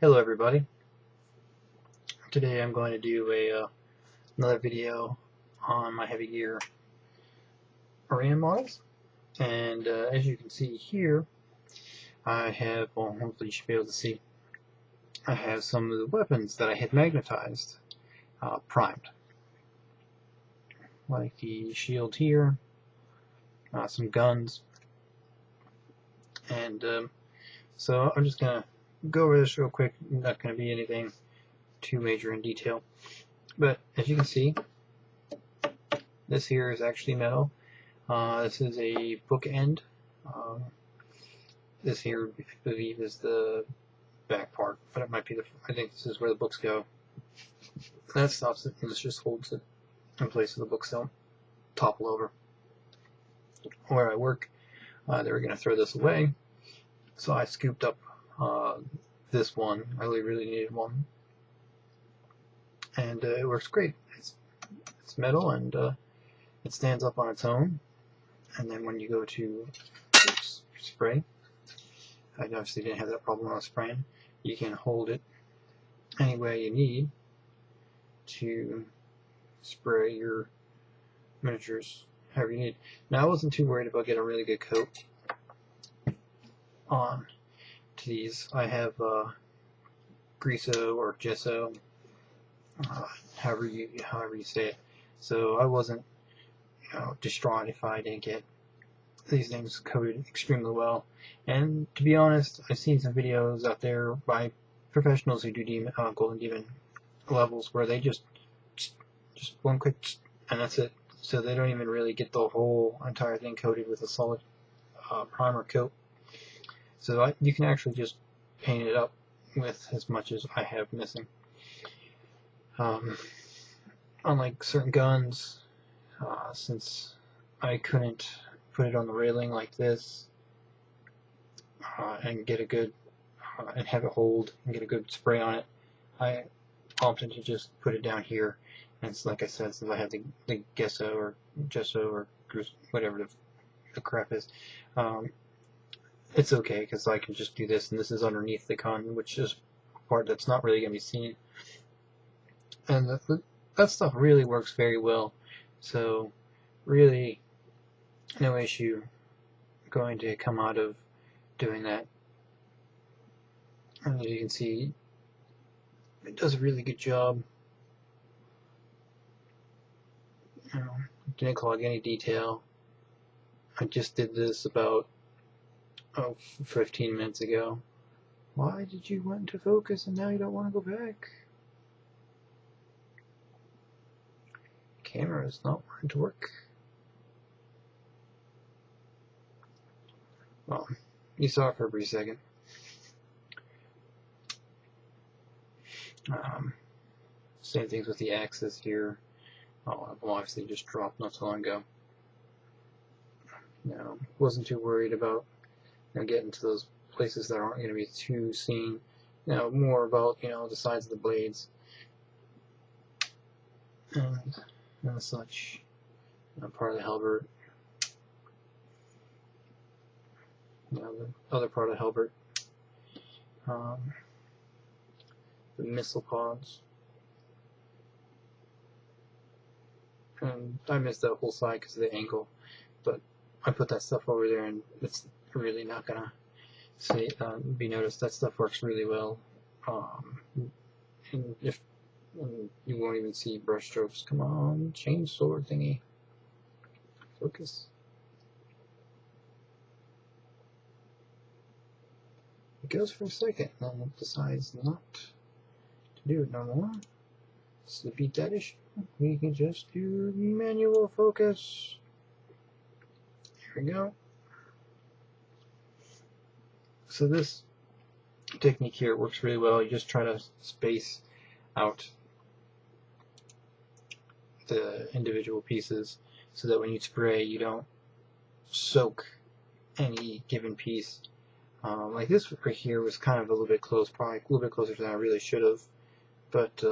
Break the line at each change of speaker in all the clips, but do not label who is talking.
Hello everybody. Today I'm going to do another video on my heavy gear arena models, and as you can see here I have, well, hopefully you should be able to see, I have some of the weapons that I had magnetized primed, like the shield here, some guns, and so I'm just going to go over this real quick. Not going to be anything too major in detail, but as you can see, this here is actually metal. This is a bookend. This here, I believe, is the back part, but it might be I think this is where the books go. That stops it, and this just holds it in place so the books don't topple over. Where I work, they were going to throw this away, so I scooped up this one. I really needed one, and it works great. It's metal, and it stands up on its own, and then when you go to spray, I obviously didn't have that problem when I was spraying. You can hold it any way you need to spray your miniatures however you need. Now, I wasn't too worried about getting a really good coat on to these. I have Greaso or Gesso, however you say it. So I wasn't distraught if I didn't get these things coated extremely well. And to be honest, I've seen some videos out there by professionals who do Golden Demon levels where they just one quick and that's it. So they don't even really get the whole entire thing coated with a solid primer coat. So you can actually just paint it up with as much as I have missing. Unlike certain guns, since I couldn't put it on the railing like this and get a good and have it hold and get a good spray on it, I opted to just put it down here. And it's like I said, since I have the Gesso or whatever the crap is, it's okay because I can just do this, and this is underneath the gun, which is a part that's not really going to be seen. And that stuff really works very well. So really no issue going to come out of doing that. And as you can see, it does a really good job. Didn't clog any detail. I just did this about 15 minutes ago. Why did you want to focus and now you don't want to go back? Camera is not wanting to work. Well, you saw it for a brief second. Same things with the axis here. Oh, well, obviously just dropped not so long ago. Wasn't too worried about getting to those places that aren't going to be too seen. More about the sides of the blades and such. Part of the halberd. The other part of the halberd. The missile pods. And I missed that whole side because of the angle, but I put that stuff over there, and it's really not gonna be noticed. That stuff works really well, and you won't even see brush strokes. Come on, chainsaw thingy, focus. It goes for a second, and then it decides not to do it no more. So to beat that issue, we can just do manual focus. Here we go. So this technique here works really well. You just try to space out the individual pieces so that when you spray, you don't soak any given piece. Like this right here was kind of a little bit close, probably a little bit closer than I really should have, but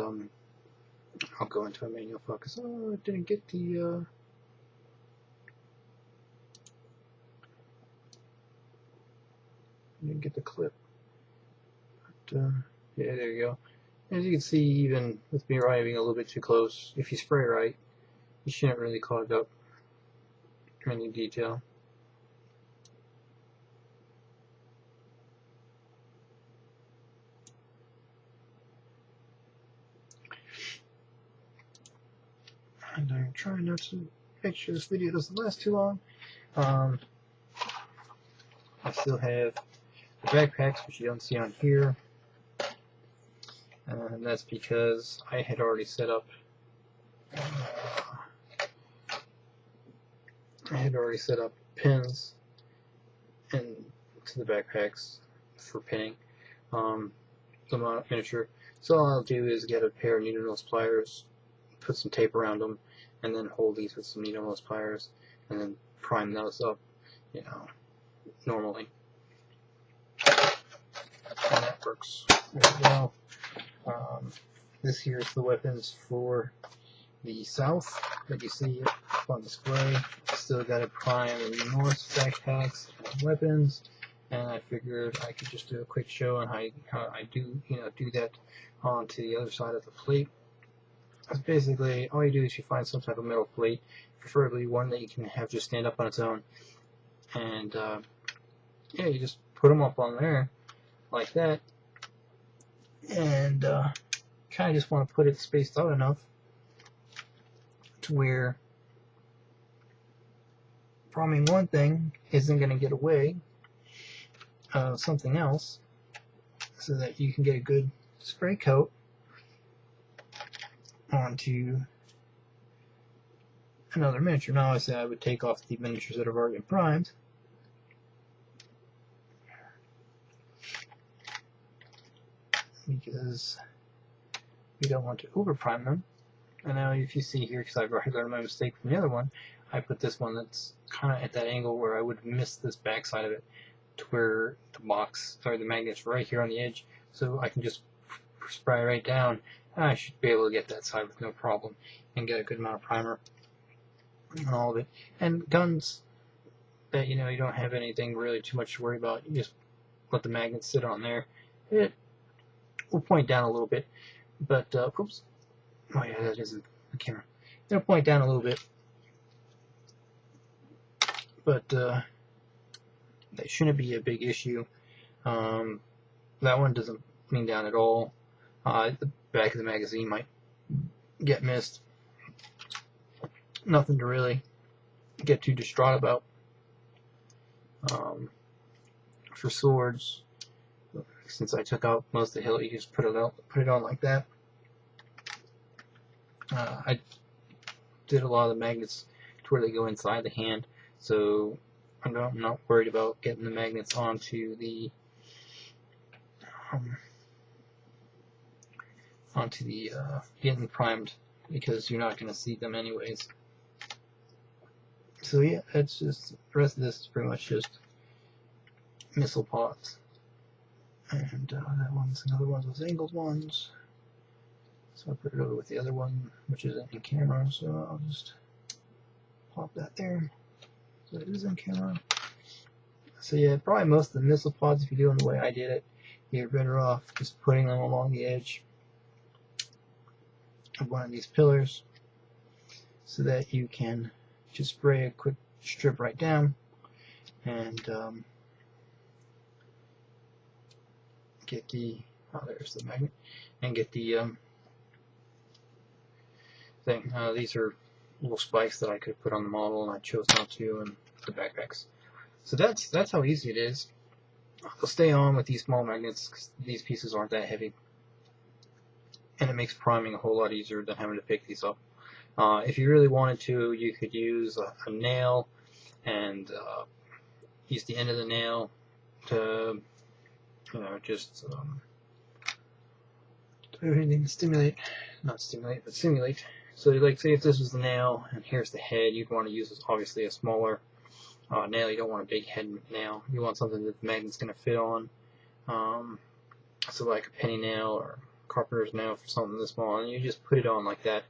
I'll go into a manual focus. Oh, I didn't get the clip. But Yeah, there you go. As you can see, even with me arriving a little bit too close, if you spray right, you shouldn't really clog up any detail. And I'm trying not to make sure this video doesn't last too long. I still have the backpacks, which you don't see on here, and that's because I had already set up pins into the backpacks for pinning the miniature. So all I'll do is get a pair of needle nose pliers, put some tape around them, and then hold these with some needle nose pliers, and then prime those up, normally. And that works really well. This here is the weapons for the south that you see up on display. Still got to prime the north backpacks and weapons, and I figured I could just do a quick show on how I do that onto the other side of the plate. Basically, all you do is you find some type of metal plate, preferably one that you can have just stand up on its own, and yeah, you just put them up on there like that, and kind of just want to put it spaced out enough to where priming one thing isn't going to get away something else, so that you can get a good spray coat onto another miniature. Now I say I would take off the miniatures that have already been primed, because we don't want to over prime them. And now if you see here, because I've already learned my mistake from the other one, I put this one that's kind of at that angle where I would miss this back side of it, to where the magnet's right here on the edge, so I can just spray right down, and I should be able to get that side with no problem and get a good amount of primer on all of it. And guns that you don't have anything really too much to worry about, you just let the magnet sit on there. It will point down a little bit, but oops, oh yeah, that isn't the camera. It'll point down a little bit, but that shouldn't be a big issue. That one doesn't lean down at all. The back of the magazine might get missed. Nothing to really get too distraught about. For swords, since I took out most of the hilt, you just put it on like that. I did a lot of the magnets to where they go inside the hand, so I'm not worried about getting the magnets onto the getting primed, because you're not going to see them anyways. So yeah, that's just, the rest of this is pretty much just missile pods, and that one's another one of those angled ones. So I'll put it over with the other one, which isn't in camera, so I'll just pop that there. So it is in camera. So yeah, probably most of the missile pods, if you're doing the way I did it, you're better off just putting them along the edge of one of these pillars, so that you can just spray a quick strip right down, and get the, there's the magnet, and get the thing. These are little spikes that I could put on the model, and I chose not to, and the backpacks. So that's how easy it is. I'll stay on with these small magnets, because these pieces aren't that heavy, and it makes priming a whole lot easier than having to pick these up. If you really wanted to, you could use a nail and use the end of the nail to, just do anything to simulate. So, like, say if this was the nail and here's the head, you'd want to use, obviously, a smaller nail. You don't want a big head nail. You want something that the magnet's going to fit on. So, like a penny nail or carpenter's nail for something this small, and you just put it on like that,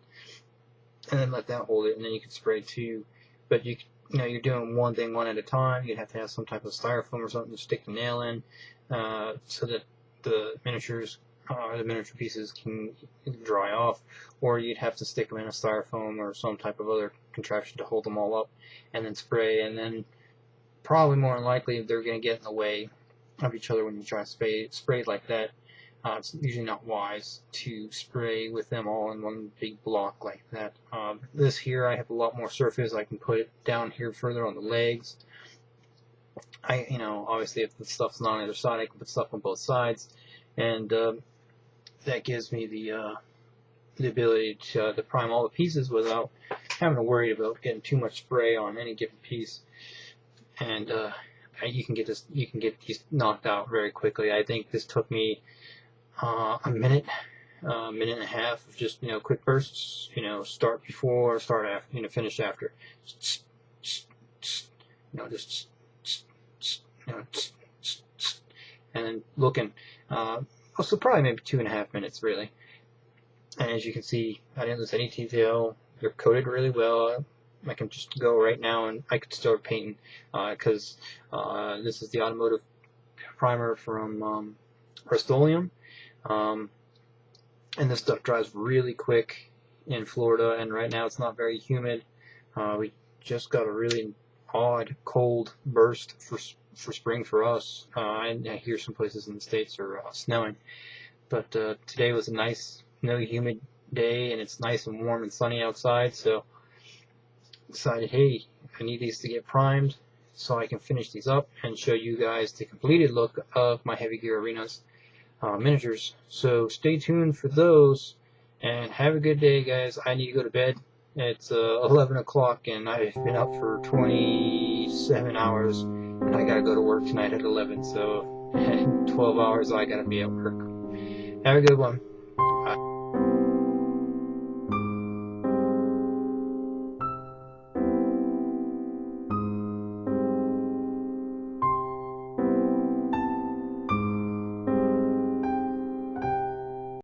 and then let that hold it, and then you can spray two. But you're doing one thing one at a time. You'd have to have some type of styrofoam or something to stick the nail in, so that the miniatures the miniature pieces can dry off, or you'd have to stick them in a styrofoam or some type of other contraption to hold them all up, and then spray. And then probably more than likely they're going to get in the way of each other when you try to spray like that. It's usually not wise to spray with them all in one big block like that. This here, I have a lot more surface. I can put it down here further on the legs. Obviously if the stuff's not on either side, I can put stuff on both sides, and that gives me the ability to prime all the pieces without having to worry about getting too much spray on any given piece. And you can get these knocked out very quickly. I think this took me a minute and a half of just quick bursts. Start before, start after, finish after. Just and then looking. So probably maybe 2.5 minutes really. And as you can see, I didn't lose any detail. They're coated really well. I can just go right now and I could start painting, because this is the automotive primer from Rust-Oleum. And this stuff dries really quick in Florida, and right now it's not very humid. We just got a really odd cold burst for spring for us. I hear some places in the States are snowing, but today was a nice, no humid day, and it's nice and warm and sunny outside, so decided, hey, I need these to get primed so I can finish these up and show you guys the completed look of my Heavy Gear Arenas miniatures. So stay tuned for those, and have a good day, guys. I need to go to bed. It's 11 o'clock, and I've been up for 27 hours, and I gotta go to work tonight at 11, so in 12 hours I gotta be at work. Have a good one.